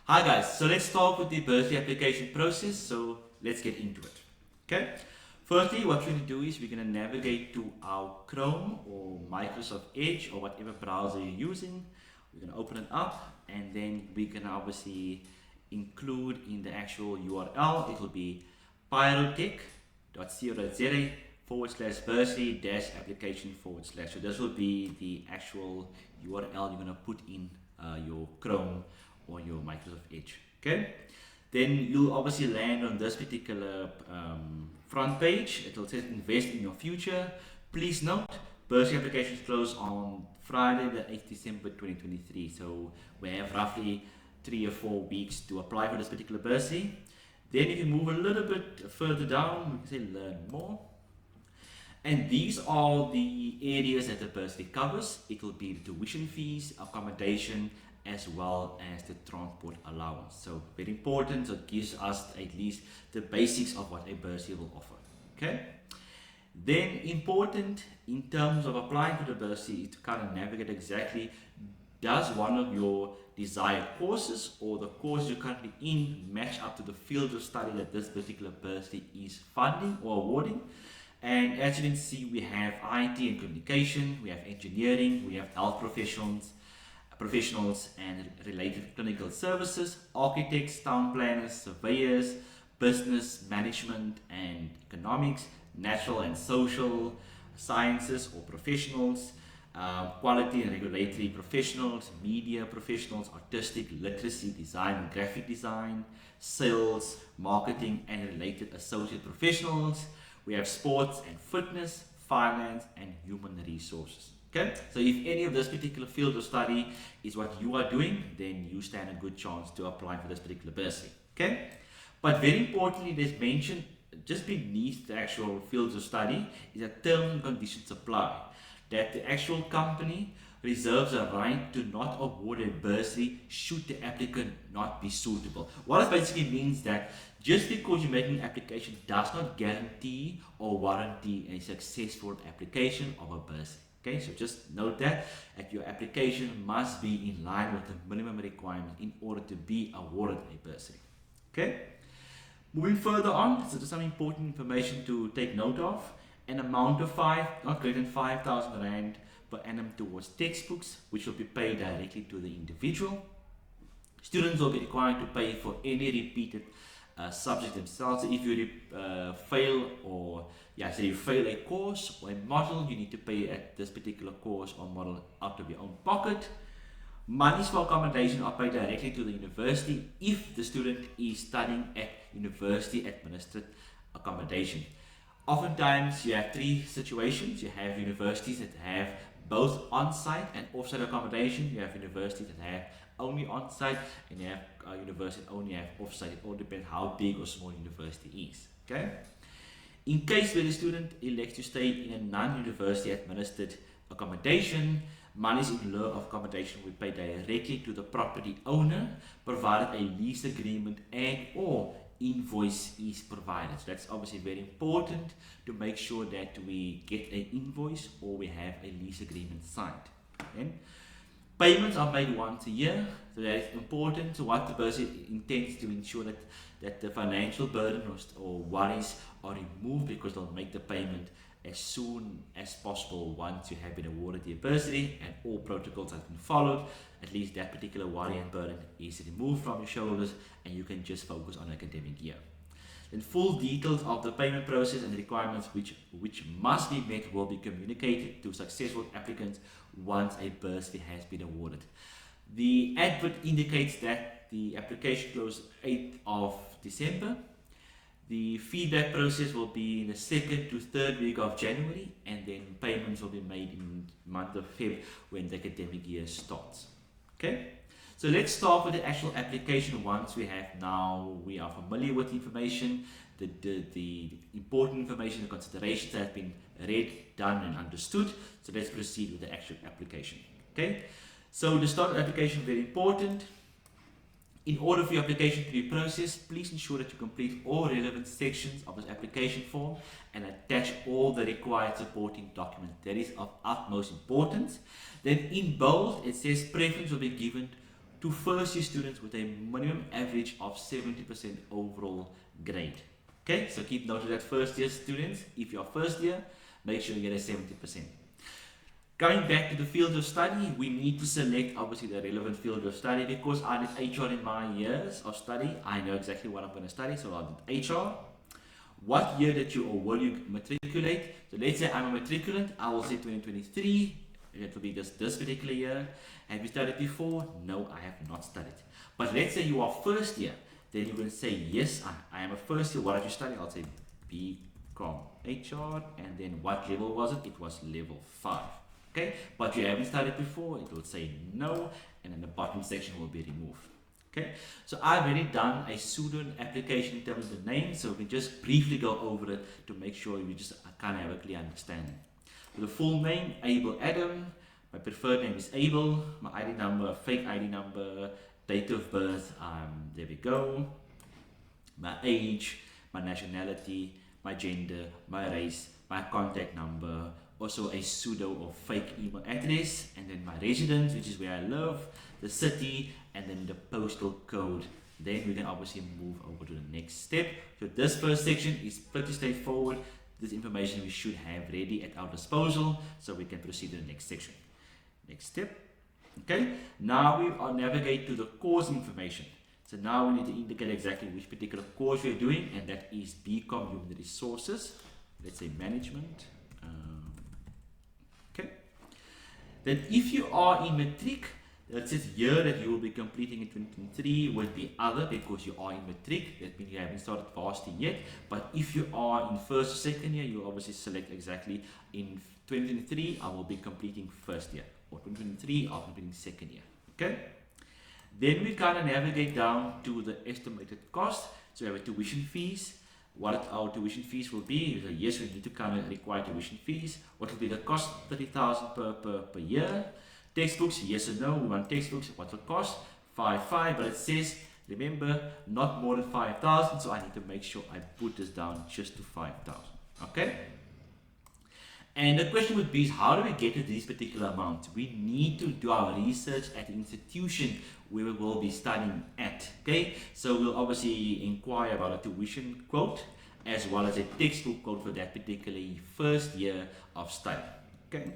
Hi guys, so let's start with the bursary application process. So let's get into it. Okay. Firstly, what we're going to do is we're going to navigate to our Chrome or Microsoft Edge or whatever browser you're using. We're going to open it up and then we can obviously include in the actual URL. It will be pyrotec.co.za/bursary-application/. So this will be the actual URL you're going to put in your Chrome or your Microsoft Edge. Okay, then you'll obviously land on this particular front page. It will say invest in your future. Please note, bursary applications close on Friday the 8th December 2023. So we have roughly 3 or 4 weeks to apply for this particular bursary. Then if you move a little bit further down, we can say learn more. And these are the areas that the bursary covers. It will be the tuition fees, accommodation, as well as the transport allowance. So very important, so it gives us at least the basics of what a bursary will offer. Okay. Then important in terms of applying for the bursary is to kind of navigate exactly, does one of your desired courses or the course you're currently in match up to the field of study that this particular bursary is funding or awarding. And as you can see, we have IT and communication, we have engineering, we have health professionals and related clinical services, architects, town planners, surveyors, business management and economics, natural and social sciences or professionals, quality and regulatory professionals, media professionals, artistic, literacy, design and graphic design, sales, marketing and related associate professionals. We have sports and fitness, finance and human resources. Okay, so if any of this particular field of study is what you are doing, then you stand a good chance to apply for this particular bursary. Okay, but very importantly, there's mentioned just beneath the actual fields of study is that terms and conditions apply. That the actual company reserves a right to not award a bursary should the applicant not be suitable. What it basically means that just because you're making an application does not guarantee or warranty a successful application of a bursary. Okay, so just note that your application must be in line with the minimum requirements in order to be awarded a bursary. Okay, moving further on, so there's some important information to take note of. An amount of not greater than 5,000 Rand per annum towards textbooks, which will be paid directly to the individual. Students will be required to pay for any repeated subject themselves. So if you fail a course or a module, you need to pay at this particular course or model out of your own pocket. Monies for accommodation are paid directly to the university if the student is studying at university administered accommodation. Oftentimes you have 3 situations. You have universities that have both on-site and off-site accommodation. You have universities that have only on-site, and you have universities that only have off-site. It all depends how big or small university is. Okay. In case where the student elects to stay in a non-university administered accommodation, monies in lieu of accommodation will be paid directly to the property owner, provided a lease agreement and/or invoice is provided. So that's obviously very important to make sure that we get an invoice or we have a lease agreement signed. Okay? Payments are made once a year, so that is important. So what the bursary intends to ensure that the financial burden or worries are removed, because they'll make the payment as soon as possible once you have been awarded the bursary and all protocols have been followed. At least that particular worry and burden is removed from your shoulders and you can just focus on academic year. Then full details of the payment process and the requirements which must be met will be communicated to successful applicants once a bursary has been awarded. The advert indicates that the application closes 8th of December. The feedback process will be in the 2nd to 3rd week of January, and then payments will be made in the month of February when the academic year starts. Okay, so let's start with the actual application. Once we are familiar with the information, the important information, the considerations that have been read, done and understood. So let's proceed with the actual application. Okay, so the start of the application is very important. In order for your application to be processed, please ensure that you complete all relevant sections of this application form and attach all the required supporting documents. That is of utmost importance. Then in bold, it says preference will be given to first year students with a minimum average of 70% overall grade. Okay, so keep note of that. First year students, if you're first year, make sure you get a 70%. Going back to the field of study, we need to select obviously the relevant field of study. Because I did HR in my years of study, I know exactly what I'm going to study, so I did HR. What year did you or will you matriculate? So let's say I'm a matriculant, I will say 2023, it will be this particular year. Have you studied before? No, I have not studied. But let's say you are first year, then you're going to say, yes, I am a first year. What did you study? I'll say BCom HR, and then what level was it? It was level 5. Okay, but you haven't studied before, it will say no, and then the bottom section will be removed. Okay, so I've already done a student application in terms of the name, so we can just briefly go over it to make sure we just kind of have a clear understanding. So the full name, Abel Adam, my preferred name is Abel, my ID number, fake ID number, date of birth, there we go, my age, my nationality, my gender, my race, my contact number, also a pseudo or fake email address, and then my residence, which is where I live, the city, and then the postal code. Then we can obviously move over to the next step. So this first section is pretty straightforward. This information we should have ready at our disposal, so we can proceed to the next section. Next step. Okay, now we will navigate to the course information. So now we need to indicate exactly which particular course we are doing, and that is BCom Human Resources. Let's say Management. Okay. Then if you are in matric, that says year that you will be completing in 2023 would be other, because you are in matric. That means you haven't started varsity yet. But if you are in first or second year, you obviously select exactly in 2023 I will be completing first year, or 2023 I'll be completing second year. Okay. Then we kind of navigate down to the estimated cost. So we have a tuition fees. What our tuition fees will be. So yes, we need to kind of require tuition fees. What will be the cost? 30,000 per year. Textbooks, yes or no. We want textbooks. What will cost? 5,500. But it says, remember, not more than 5,000. So I need to make sure I put this down just to 5,000. Okay. And the question would be, is how do we get to these particular amounts? We need to do our research at the institution where we will be studying at. Okay, so we'll obviously inquire about a tuition quote as well as a textbook quote for that particular first year of study. Okay,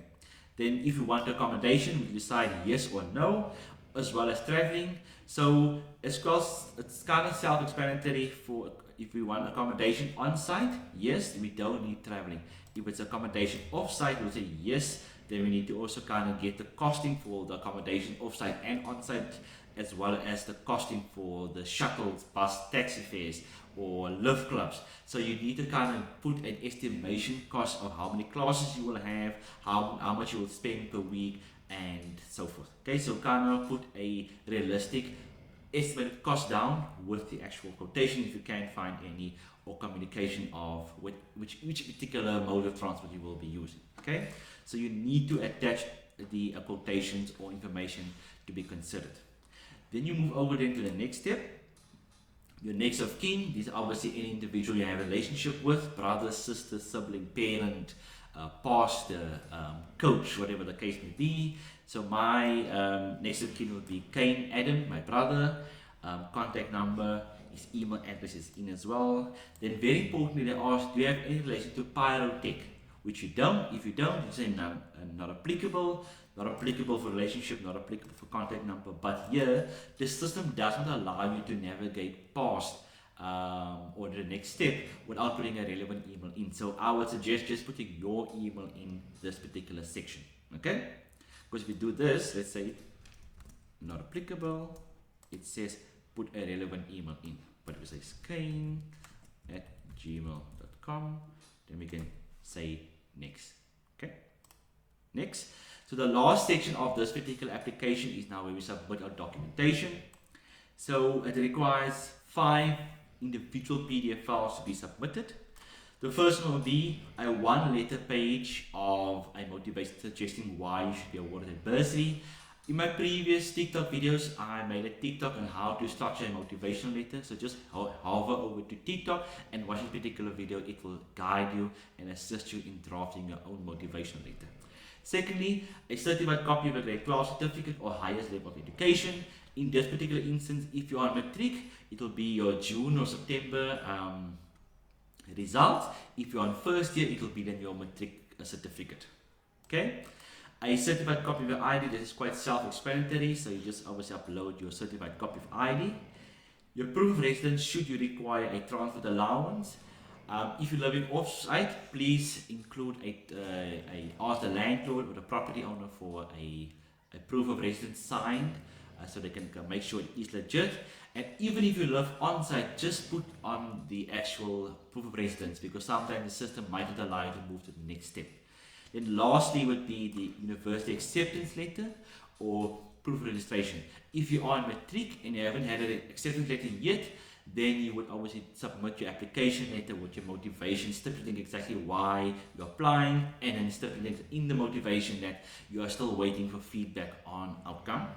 then if you want accommodation, we decide yes or no, as well as traveling. So it's kind of self-explanatory. For if we want accommodation on site, yes, we don't need traveling. If it's accommodation off-site, we'll say yes. Then we need to also kind of get the costing for the accommodation off-site and on-site, as well as the costing for the shuttles, bus, taxi fares, or lift clubs. So you need to kind of put an estimation cost of how many classes you will have, how much you will spend per week, and so forth. Okay, so kind of put a realistic estimated cost down with the actual quotation if you can find any, or communication of which particular mode of transport you will be using. Okay, so you need to attach the quotations or information to be considered. Then you move over then to the next step. Your next of kin. These are obviously any individual you have a relationship with, brother, sister, sibling, parent, pastor, coach, whatever the case may be. So my next of kin would be Cain Adam, my brother. Contact number, his email address is in as well. Then very importantly, they ask, do you have any relation to Pyrotec? Which you don't. If you don't, you say not applicable. Not applicable for relationship, not applicable for contact number. But here, the system doesn't allow you to navigate past or the next step without putting a relevant email in. So I would suggest just putting your email in this particular section. Okay? Because if you do this, let's say not applicable, it says put a relevant email in. But if it says kane@gmail.com, then we can say next. Okay? Next. So the last section of this particular application is now where we submit our documentation. So it requires 5 individual PDF files to be submitted. The first one will be a 1-letter page of a motivation suggesting why you should be awarded a bursary. In my previous TikTok videos, I made a TikTok on how to structure a motivational letter. So just hover over to TikTok and watch this particular video. It will guide you and assist you in drafting your own motivational letter. Secondly, a certified copy of a grade 12 certificate or highest level of education in this particular instance, if you are matric, it will be your June or September results. If you're on first year, it will be then your matric certificate. Okay. A certified copy of your ID, this is quite self-explanatory, so you just obviously upload your certified copy of ID. Your proof of residence, should you require a transport allowance. If you're living off-site, please include ask the landlord or the property owner for a proof of residence signed, so they can make sure it is legit. And even if you live on-site, just put on the actual proof of residence, because sometimes the system might not allow you to move to the next step. Then lastly would be the university acceptance letter or proof of registration. If you are in matric and you haven't had an acceptance letter yet, then you would obviously submit your application letter with your motivation, stipulating exactly why you're applying, and then stipulating in the motivation that you are still waiting for feedback on outcome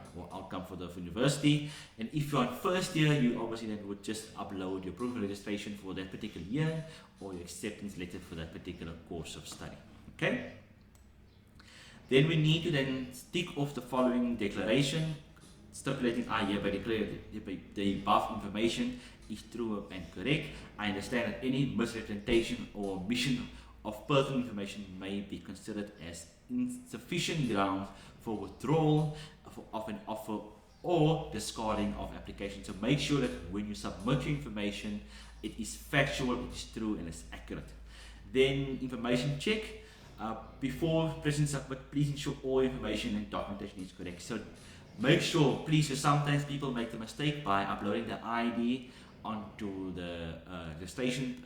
for the university. And if you're on first year, you obviously then would just upload your proof of registration for that particular year or your acceptance letter for that particular course of study. Okay? Then we need to then tick off the following declaration, stipulating I hereby declare the above information is true and correct. I understand that any misrepresentation or omission of personal information may be considered as insufficient grounds for withdrawal of an offer or discarding of application. So make sure that when you submit your information, it is factual, it is true, and it's accurate. Then information check. Before pressing submit, please ensure all information and documentation is correct. So make sure, please, because sometimes people make the mistake by uploading the ID onto the registration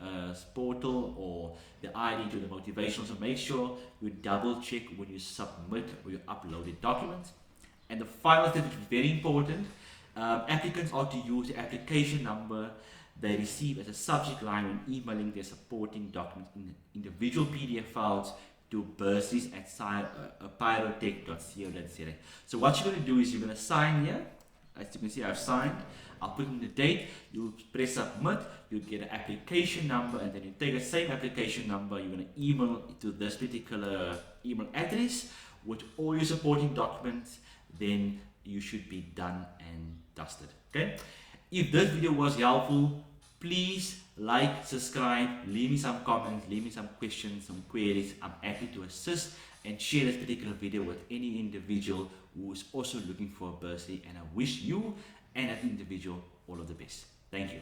portal or the ID to the motivational. So make sure you double check when you submit or you upload the documents. And the final step, which is very important, applicants are to use the application number they receive as a subject line when emailing their supporting documents in individual PDF files to bursaries@pyrotec.co.za. So what you're going to do is you're going to sign here. As you can see, I've signed. I'll put in the date. You press submit. You get an application number, and then you take the same application number. You're going to email it to this particular email address with all your supporting documents. Then you should be done and dusted. Okay. If this video was helpful, please like, subscribe, leave me some comments, leave me some questions, some queries. I'm happy to assist, and share this particular video with any individual who is also looking for a bursary. And I wish you and that individual all of the best. Thank you.